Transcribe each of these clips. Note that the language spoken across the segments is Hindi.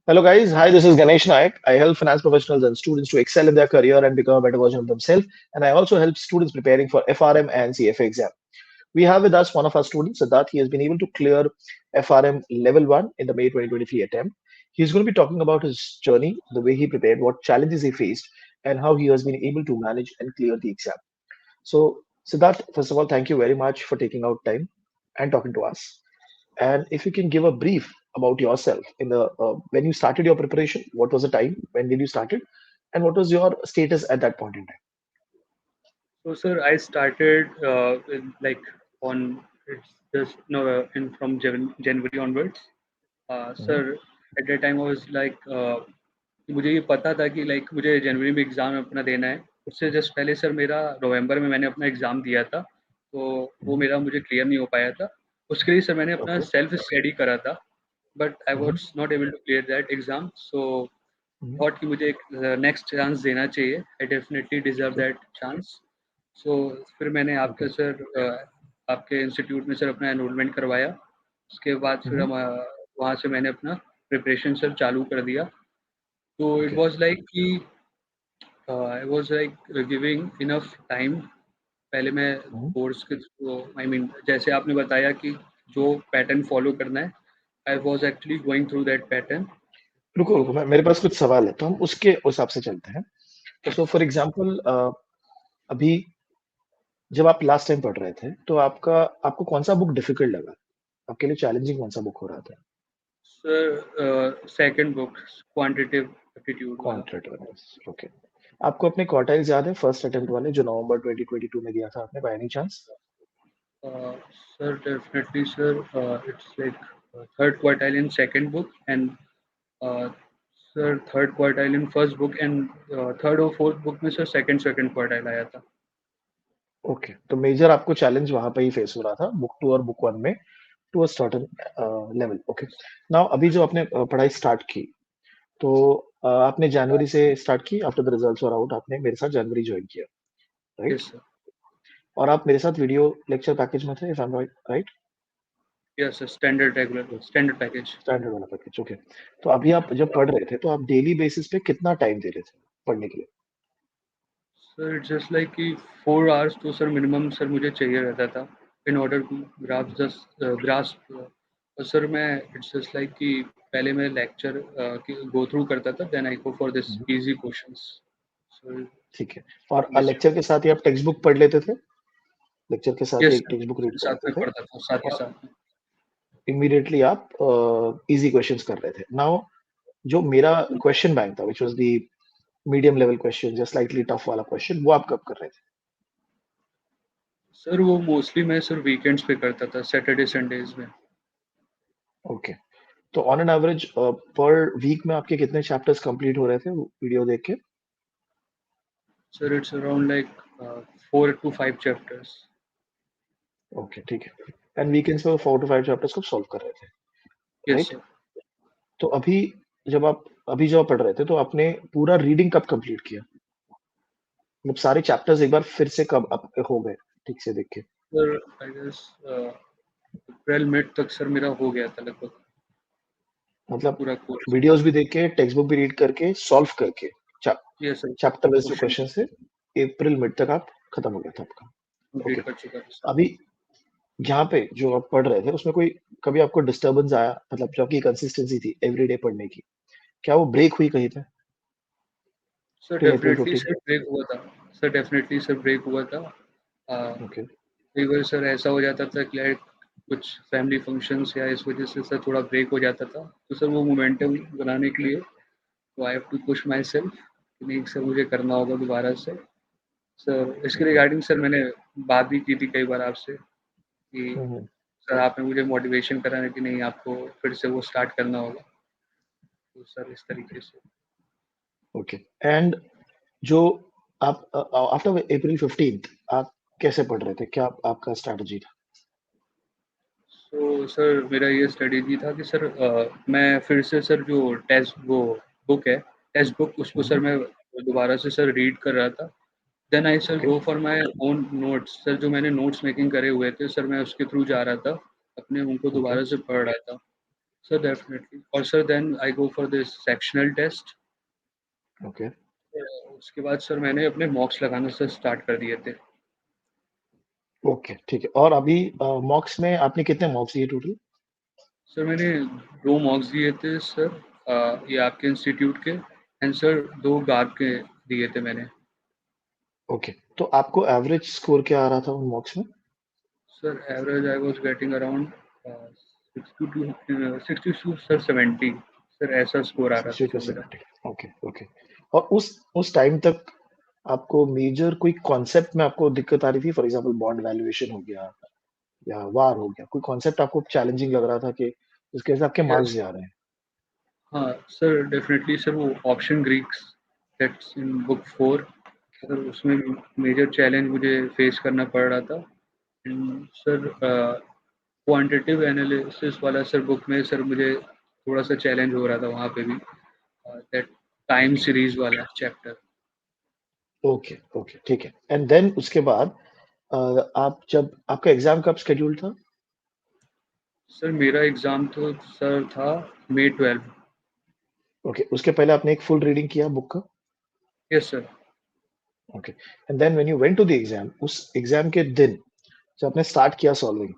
Hello, guys. Hi, this is Ganesh Naik. I help finance professionals and students to excel in their career and become a better version of themselves. And I also help students preparing for FRM and CFA exam. We have with us one of our students, Siddharth. He has been able to clear FRM level 1 in the May 2023 attempt. He's going to be talking about his journey, the way he prepared, what challenges he faced, and how he has been able to manage and clear the exam. So, Siddharth, first of all, thank you very much for taking out time and talking to us. And if you can give a brief about yourself in the when you started your preparation, what was the time, when did you started, and what was your status at that point in time? So, sir, I started like on it's just no in from January onwards. Mhm, Sir, at that time I was like मुझे ये पता था कि लाइक मुझे जनवरी में एग्ज़ाम अपना देना है। उससे जस्ट पहले सर मेरा नवंबर में मैंने अपना एग्ज़ाम दिया था, तो वो mhm. मेरा मुझे क्लियर नहीं हो पाया था। उसके लिए सर मैंने अपना Okay. सेल्फ स्टडी करा था, but I Mhm, was not able to clear that exam. So mhm. Thought कि मुझे एक नेक्स्ट चांस देना चाहिए। I definitely deserve Okay. That chance. So फिर मैंने आपके Okay. सर आपके इंस्टीट्यूट में सर अपना एनरोलमेंट करवाया। उसके बाद फिर Mhm. हम वहाँ से मैंने अपना प्रिपरेशन सर चालू कर दिया। तो इट Okay. वाज़ लाइक कि I was like giving enough time. पहले मैं Mhm. कोर्स के थ्रू आई मीन जैसे आपने बताया कि जो पैटर्न फ़ॉलो करना है, I was actually going through that pattern. रुको तो रुको मेरे पास कुछ सवाल है तो हम उसके हिसाब से चलते हैं। सो फॉर एग्जांपल अभी जब आप लास्ट टाइम पढ़ रहे थे तो आपको कौन सा बुक डिफिकल्ट लगा? आपके लिए चैलेंजिंग कौन सा बुक हो रहा था? Sir second book quantitative aptitude वाला। क्वांटिटेटिव। ओके। आपको अपने क्वार्टाइल्स याद है फर्स्ट अटेम्प्ट वाले जो नवंबर 2022 में दिया था आपने by any chance? Sir, definitely, sir. It's like third quartile in second book and uh, sir third quartile in first book and third और fourth book में sir second quartile आया था। ओके, तो मेजर आपको चैलेंज वहाँ पे ही फेस हो रहा था, बुक 2 और बुक 1 में to a certain level. Okay. Now अभी जो आपने पढ़ाई स्टार्ट की, तो आपने जनवरी से स्टार्ट की after the results were out आपने मेरे साथ जनवरी जॉइन किया, राइट? Yes, sir. और आप मेरे साथ वीडियो लेक्चर पैकेज में थे if I am right? Yes, sir. Standard package. Standard वाला पैकेज, ओके। तो अभी आप जब पढ़ रहे थे, तो आप डेली बेसिस पे कितना टाइम दे रहे थे पढ़ने के लिए? Sir, it's just like कि 4 hours तो sir minimum sir मुझे चाहिए रहता था in order to grasp और sir मैं it's just like कि पहले मैं lecture go through करता था then I go for this hmm, easy questions. So ठीक है। और yes, sir. लेक्चर के साथ ही आप टेक्स्ट बुक पढ़ लेते थे? लेक्चर के साथ ही Yes, एक sir. टेक्स्ट बुक रीड कर साथ लेते में थे पढ़ता था, साथ ही और साथ में। इमीडिएटली आप इजी क्वेश्चंस कर रहे थे। नाउ जो मेरा क्वेश्चन बैंक था which was the medium level question या स्लाइटली टफ वाला क्वेश्चन वो आप कब कर रहे थे? सर वो मोस्टली मैं सर वीकेंड्स पे करता था, सैटरडे संडेज़ में। ओके। तो ऑन एन एवरेज पर वीक में आपके कितने चैप्टर्स कंप्लीट हो रहे थे वीडियो देख के? Sir it's around like 4 to 5 chapters. Okay, ठीक है। एंड वीकेंड्स पे 4 टू 5 चैप्टर्स को सॉल्व कर रहे थे, यस राइट? सर। तो अभी जब आप पढ़ रहे थे तो आपने पूरा रीडिंग कब कंप्लीट किया? मतलब सारे चैप्टर्स एक बार फिर से कब आप हो गए ठीक से देख के? Sir I guess April mid तक सर मेरा हो गया था लगभग मतलब पूरा कोर्स। वीडियोस भी देख के, टेक्स्ट बुक भी रीड करके, सॉल्व करके, chap yes sir, chapter wise जो क्वेश्चन क्वेश्चन थे, अप्रैल मिड तक आप खत्म हो गया था आपका। ओके। कंप्लीट कर चुका था सर। अभी यहाँ पे जो आप पढ़ रहे थे, उसमें कोई कभी आपको डिस्टर्बेंस आया? मतलब जो आपकी कंसिस्टेंसी थी एवरीडे पढ़ने की, क्या वो ब्रेक हुई कहीं पे sir till April definitely 15? Sir break हुआ था। सर डेफ़िनेटली सर ब्रेक हुआ था। ओके। कई बार सर ऐसा हो जाता था कि लाइक कुछ फैमिली फंक्शंस या इस वज़ह से सर थोड़ा ब्रेक हो जाता था। तो सर वो मोमेंटम बनाने के लिए तो I have to push myself कि नहीं सर मुझे करना होगा दोबारा से। सर इसके ओके। रिगार्डिंग सर मैंने बात भी की थी कई बार आपसे कि हुँ, हुँ। सर आपने मुझे मोटिवेशन करा है कि नहीं आपको फिर से वो स्टार्ट करना होगा। तो सर इस ओके, तरीके से। ओके। एंड जो आप आफ्टर अप्रैल 15th आप कैसे पढ़ रहे थे? क्या आपका स्ट्रैटेजी था? तो सर मेरा ये स्ट्रेटेजी था कि सर मैं फिर से सर जो टेक्स्ट वो बुक है, टेक्स्ट बुक उसको हुँ, सर हुँ। मैं दोबारा से सर रीड कर रहा था। Then I sir okay, go for my own notes sir जो मैंने नोट्स मेकिंग करे हुए थे सर मैं उसके थ्रू जा रहा था, अपने उनको ओके, दोबारा से पढ़ रहा था। Sir definitely. और sir then I go for this sectional test. Okay उसके बाद सर मैंने अपने मॉक्स लगाना सर स्टार्ट कर दिए थे। ओके ठीक है। और अभी मॉक्स में आपने कितने मॉक्स दिए टोटल? सर मैंने 2 मॉक्स दिए थे सर, ये आपके इंस्टीट्यूट के, एंड सर 2 गार्ग के दिए थे मैंने। ओके, तो आपको एवरेज स्कोर क्या आ रहा था उन मॉक्स में? Sir average I was getting around 60 to sir 70, sir ऐसा स्कोर आ रहा था 60 टू सर मेरा। 70। Okay okay. और उस टाइम तक आपको मेजर कोई कॉन्सेप्ट में आपको दिक्कत आ रही थी? फॉर एग्जांपल बॉन्ड वैल्यूएशन हो गया या वार हो गया, कोई कॉन्सेप्ट आपको चैलेंजिंग लग रहा था कि जिसके वजह से आपके मार्क्स यस। जा रहे हैं? हाँ सर डेफिनेटली सर, वो option Greeks that's in book 4, sir उसमें मेजर चैलेंज मुझे फेस करना पड़ रहा था। एंड सर क्वांटिटेटिव एनालिसिस वाला सर बुक में सर मुझे थोड़ा सा चैलेंज हो रहा था वहाँ पे भी, दैट टाइम ओके सीरीज वाला चैप्टर। ओके ओके ठीक है। एंड देन उसके बाद अ, आप जब आपका एग्जाम कब शेड्यूल था? सर मेरा एग्ज़ाम तो सर था May 12। ओके, उसके पहले आपने एक फुल रीडिंग किया बुक का? Yes sir. Okay. And then when you went to the exam, उस एग्जाम के दिन जब आपने स्टार्ट किया सॉल्विंग,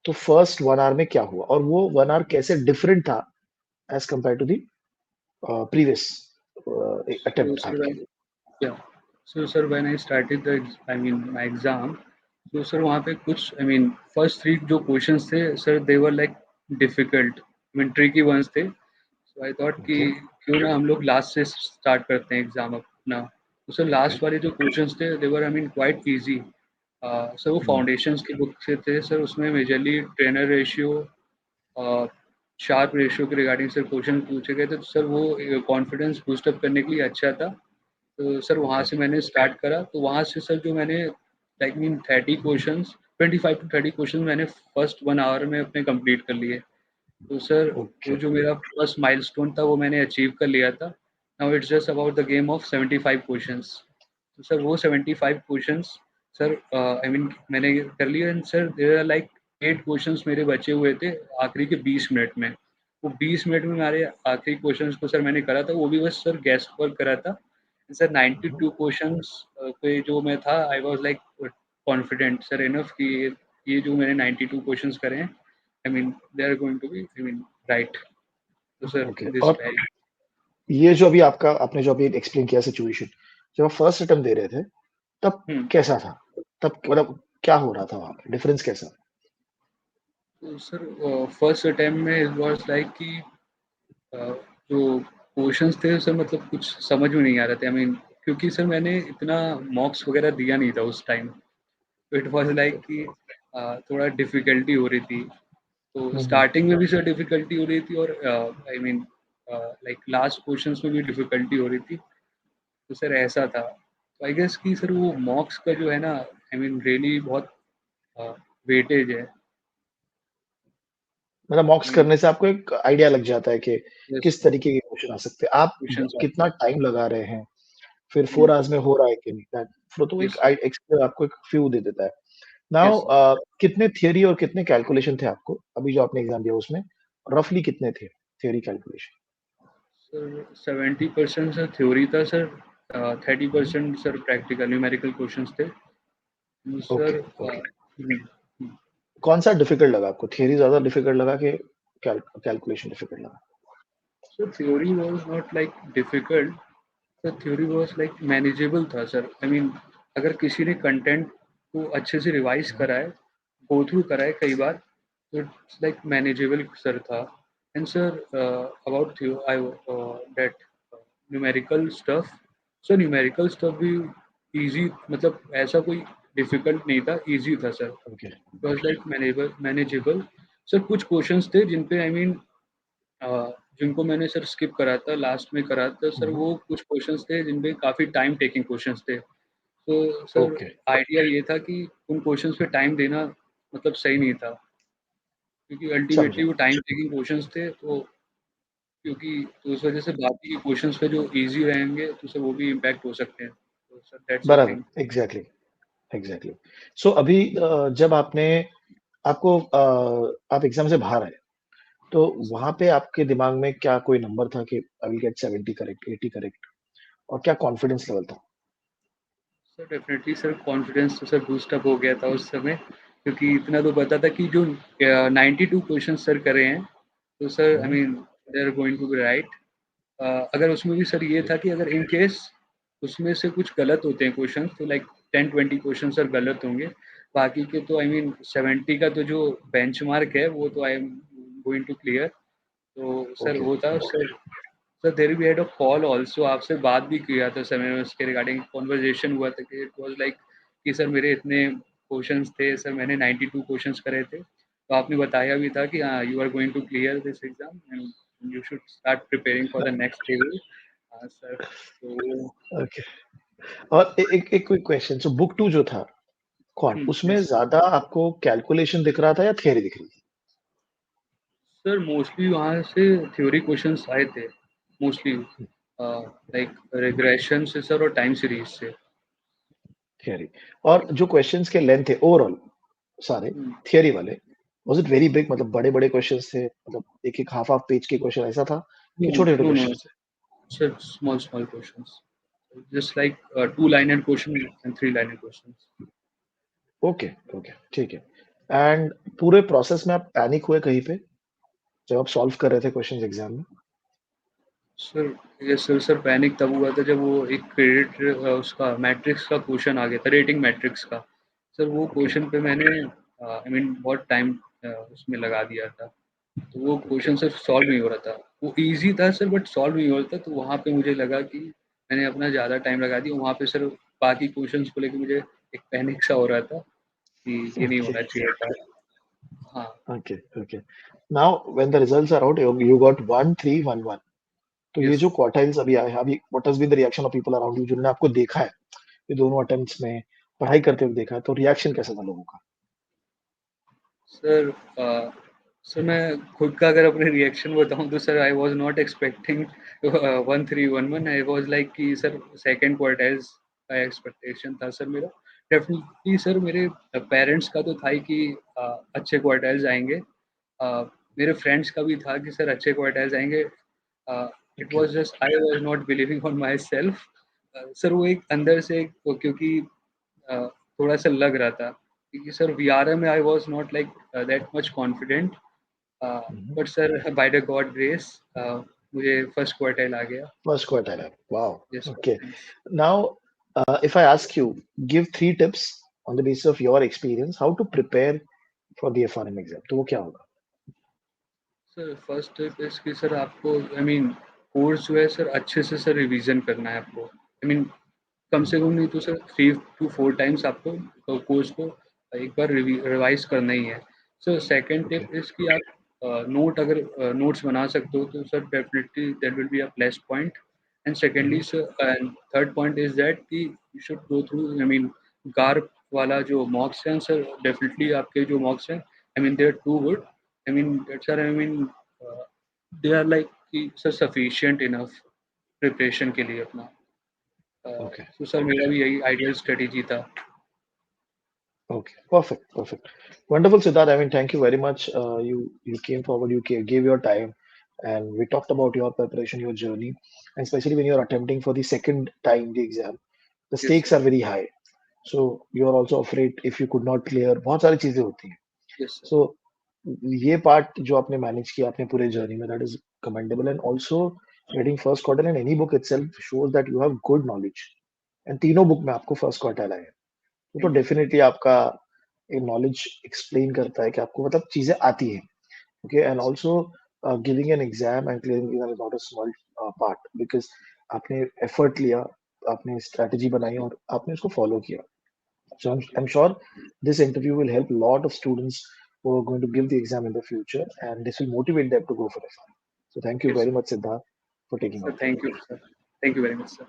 तो फर्स्ट 1 आवर में क्या हुआ? और वो 1 आवर कैसे डिफरेंट था as compared to the previous So, attempt sir, आपके? yeah. So, sir, when I started I mean, my exam, तो सर वहाँ पे कुछ आई मीन फर्स्ट 3 जो क्वेश्चंस थे sir, they were like difficult, I mean tricky ones थे। सो आई थॉट कि ओके, क्यों ना हम लोग लास्ट से स्टार्ट करते हैं एग्जाम अपना। तो सर ओके। लास्ट वाले जो क्वेश्चंस थे they were I mean quite easy. Sir वो हुँ, फाउंडेशंस की बुक से थे सर, उसमें majorly Treynor ratio, Sharpe ratio के रिगार्डिंग सर क्वेश्चन पूछे गए थे, तो सर वो कॉन्फिडेंस बूस्टअप करने के लिए अच्छा था। तो सर वहाँ ओके, से मैंने स्टार्ट करा, तो वहाँ से सर जो मैंने like mean 30 questions, 25 to 30 question मैंने फर्स्ट 1 आवर में अपने कंप्लीट कर लिए। तो सर ओके, वो जो मेरा फर्स्ट माइलस्टोन था वो मैंने अचीव कर लिया था। Now it's just about the game of 75 questions. तो सर वो 75 क्वेश्चंस सर आई मीन मैंने कर लिए, and sir there are like 8 questions मेरे बचे हुए थे आखिरी के 20 मिनट में। वो 20 मिनट में हमारे आखिरी क्वेश्चंस को सर मैंने करा था, वो भी बस सर गेस्ट वर्क करा था। सर हुँ, 92 क्वेश्चंस पे जो मैं था, I was like confident sir enough कि ये जो मैंने 92 क्वेश्चंस करे हैं, I mean they are going to be I mean right. तो सर ओके। दिस और ये जो अभी आपका आपने जो अभी एक्सप्लेन किया सिचुएशन, जब आप फर्स्ट अटेम्प्ट दे रहे थे, तब हुँ। कैसा था? तब मतलब क्या हो रहा था वहाँ पे? डिफरेंस कैसा? तो सर फर्स्ट अटेम्प्ट में इट वाज लाइक कि अ, जो क्वेश्चंस थे सर, मतलब कुछ समझ में नहीं आ रहे थे। आई मीन क्योंकि सर मैंने इतना मॉक्स वगैरह दिया नहीं था उस टाइम। तो इट वाज लाइक कि थोड़ा डिफ़िकल्टी हो रही थी। तो हुँ, हुँ। स्टार्टिंग में भी सर डिफ़िकल्टी हो रही थी, और I mean like last questions में भी डिफ़िकल्टी हो रही थी। तो सर ऐसा था। तो आई गेस कि सर वो मॉक्स का जो है ना, आई मीन रियली बहुत अ, वेटेज है। मतलब मॉक्स आई मीन करने से आपको एक आइडिया लग जाता है कि यस किस तरीके के क्वेश्चन आ सकते हैं। आप क्वेश्चंस आते कितना हैं। टाइम लगा रहे हैं, फिर हुँ, 4 आवर्स में हो रहा है कि नहीं, दैट फिर तो यस एक सर, आपको एक व्यू दे देता है। Now yes sir. कितने थियरी और कितने कैलकुलेशन थे आपको? अभी जो आपने एग्ज़ाम दिया उसमें रफली कितने थे theory calculation? Sir 70% sir theory था सर, हुँ, 30% सर प्रैक्टिकल न्यूमेरिकल क्वेश्चंस थे। Okay, sir okay. हुँ, हुँ। कौन-सा डिफिकल्ट लगा आपको? थियरी ज़्यादा डिफिकल्ट लगा कि कैलकुलेशन डिफिकल्ट लगा? Sir theory was not like difficult, sir theory was like manageable था सर। आई मीन अगर किसी ने कंटेंट को अच्छे से रिवाइज़ हुँ, करा है, गो थ्रू करा है कई बार, तो इट्स लाइक मैनेजेबल सर था। And sir about that numerical stuff, sir numerical stuff भी ईज़ी, मतलब ऐसा कोई डिफिकल्ट नहीं था, ईज़ी था sir. Okay, it was okay. Like manageable. Sir कुछ क्वेश्चन्स थे जिन पे आई मीन अ, जिनको मैंने सर स्किप करा था, लास्ट में करा था हुँ, सर, हुँ, वो कुछ क्वेश्चन्स थे जिनमें काफ़ी टाइम टेकिंग क्वेश्चन्स थे। तो सर ओके, आइडिया ये था कि उन क्वेश्चन्स पे टाइम देना मतलब सही नहीं था, क्योंकि अल्टीमेटली समझा। वो टाइम टेकिंग क्वेश्चन्स थे, तो क्योंकि तो उस वजह से बाकी के क्वेश्चन्स पे जो ईज़ी रहेंगे तो सर वो भी इम्पैक्ट हो सकते हैं। तो सर दैट्स द बराबर, थिंग। Exactly, exactly. सो अभी जब आपने आपको आप एग्ज़ाम से बाहर आए, तो वहाँ पे आपके दिमाग में क्या कोई नंबर था कि I will get 70 correct, 80 correct, और क्या कॉन्फिडेंस लेवल था? सर डेफ़िनेटली सर कॉन्फिडेंस तो सर बूस्ट अप हो गया था उस समय, क्योंकि इतना तो पता था कि जो 92 क्वेश्चन सर करे हैं, तो sir I hmm, mean they are going to be right. अगर उसमें भी सर ये ओके, था कि अगर इन केस उसमें से कुछ गलत होते हैं क्वेश्चन, तो लाइक 10-20 क्वेश्चन सर गलत होंगे। बाकी के तो आई मीन 70 का तो जो बेंचमार्क है वो तो I am going to clear. तो सर ओके, वो था sir. Sir there we had a call also, आपसे बात भी किया था सर मैंने उसके रिगार्डिंग कन्वर्सेशन हुआ था कि इट वाज़ लाइक कि सर मेरे इतने क्वेश्चंस थे सर, मैंने 92 क्वेश्चंस करे थे। तो आपने बताया भी था कि हाँ, you are going to clear this exam and you should start preparing for the next level. हाँ सर, तो ओके। और एक क्विक क्वेश्चन, सो बुक 2 जो था, उसमें यस ज़्यादा आपको कैलकुलेशन दिख रहा था या थ्योरी दिख रही थी? सर मोस्टली वहाँ से थ्योरी क्वेश्चंस आए थे, मोस्टली लाइक रिग्रेशन से सर और टाइम सीरीज़ से। थ्योरी। और जो क्वेश्चंस के लेंथ थे ओवरऑल सारे हुँ, थ्योरी वाले, वाज़ इट वेरी बिग, मतलब बड़े-बड़े क्वेश्चंस थे, मतलब एक-एक हाफ-हाफ पेज के क्वेश्चन ऐसा था नो, कि छोटे-छोटे नो, नो, क्वेश्चंस थे? sir, small questions. Just like two-lined question and three-lined questions. Okay, okay, ठीक है। एंड पूरे प्रोसेस में आप पैनिक हुए कहीं पे, जब आप सॉल्व कर रहे थे क्वेश्चंस एग्ज़ाम में? सर यस सर, पैनिक तब हुआ था जब वो एक क्रेडिट उसका मैट्रिक्स का क्वेश्चन आ गया था, रेटिंग मैट्रिक्स का। सर वो ओके, क्वेश्चन पे मैंने आई मीन बहुत टाइम उसमें लगा दिया था। तो वो ओके, क्वेश्चन सर सॉल्व नहीं हो रहा था। वो ईज़ी था सर बट सॉल्व नहीं हो रहा था, तो वहाँ पे मुझे लगा कि मैंने अपना ज़्यादा टाइम लगा दिया। वहाँ पे सर बाकी क्वेश्चन्स को लेके मुझे एक पैनिक सा हो रहा था कि ये नहीं ओके, होना चाहिए था। हाँ। Okay, okay. Now when the results are out, you got 1, 3, 1, 1। तो ये यस। जो क्वार्टाइल्स अभी आए हैं, अभी what has been the reaction of people around you जिन्होंने आपको देखा है, ये दोनों अटेम्प्ट्स में पढ़ाई करते हुए देखा है, तो रिएक्शन कैसा था लोगों का? सर सर मैं खुद का अगर अपने रिएक्शन बताऊँ तो sir I was not expecting 1311। I was like कि सर सेकंड क्वार्टाइल्स का एक्सपेक्टेशन था सर मेरा। डेफ़िनिटली सर मेरे पेरेंट्स का तो था ही कि अच्छे क्वार्टाइल्स आएँगे। मेरे फ्रेंड्स का भी था कि सर अच्छे क्वार्टाइल्स आएँगे। It okay, was just I was not believing on my self. Sir वो एक अंदर से क्योंकि अ, थोड़ा-सा लग रहा था क्योंकि सर वीआरएम में I was not like that much confident. A, hmm, but sir by the God grace मुझे फर्स्ट क्वार्टाइल आ गया। फर्स्ट क्वार्टाइल है, wow! Yes sir, okay. Thanks. Now if I ask you, give 3 tips on the basis of your experience, how to prepare for the FRM exam, तो वो क्या होगा? सर फर्स्ट टिप इज़ कि सर आपको आई मीन कोर्स जो है सर अच्छे से सर रिवीज़न करना है आपको। आई मीन कम हुँ, से कम नहीं तो सर 3 टू 4 टाइम्स आपको कोर्स को एक बार रिवाइज़ करना ही है। Sir second okay, tip is कि आप नोट अगर नोट्स बना सकते हो तो sir definitely that will be a plus point. And secondly हुँ, sir and third point is that कि you should go through I mean गार्प वाला जो मॉक्स हैं सर, डेफिनिटली आपके जो मॉक्स हैं I mean they are too good. I mean that's are I mean they are like कि सर सफिशिएंट इनफ प्रिपरेशन के लिए अपना। ओके, तो सर मेरा भी यही आइडियल स्ट्रैटेजी था। okay, perfect, perfect. Wonderful, Siddharth. I mean, thank you very much. You came forward, gave your time, and we talked about your preparation, your journey, and especially when you're attempting for the second time the exam, the yes stakes sir, are very high. So you're also afraid if you could not clear. बहुत सारी चीजें होती हैं. यस सर, So ये पार्ट जो आपने मैनेज किया अपने पूरे जर्नी में, that is commendable, and also getting first quarter in any book itself shows that you have good knowledge, and तीनों बुक में आपको फर्स्ट क्वार्टर आए हैं, तो थैंक यू सर। डेफिनेटली आपका ये नॉलेज एक्सप्लेन करता है कि आपको मतलब चीजें आती हैं. Okay, and yes, also giving an exam and clearing exam is not a small part, because आपने एफर्ट लिया, आपने स्ट्रेटेजी बनाई और आपने उसको फॉलो किया. So I'm sure this interview will help a lot of students who are going to give the exam in the future, and this will motivate them to go for it. So thank you yes very sir, much, Siddharth, for taking sir out thank time. You sir, thank you very much sir.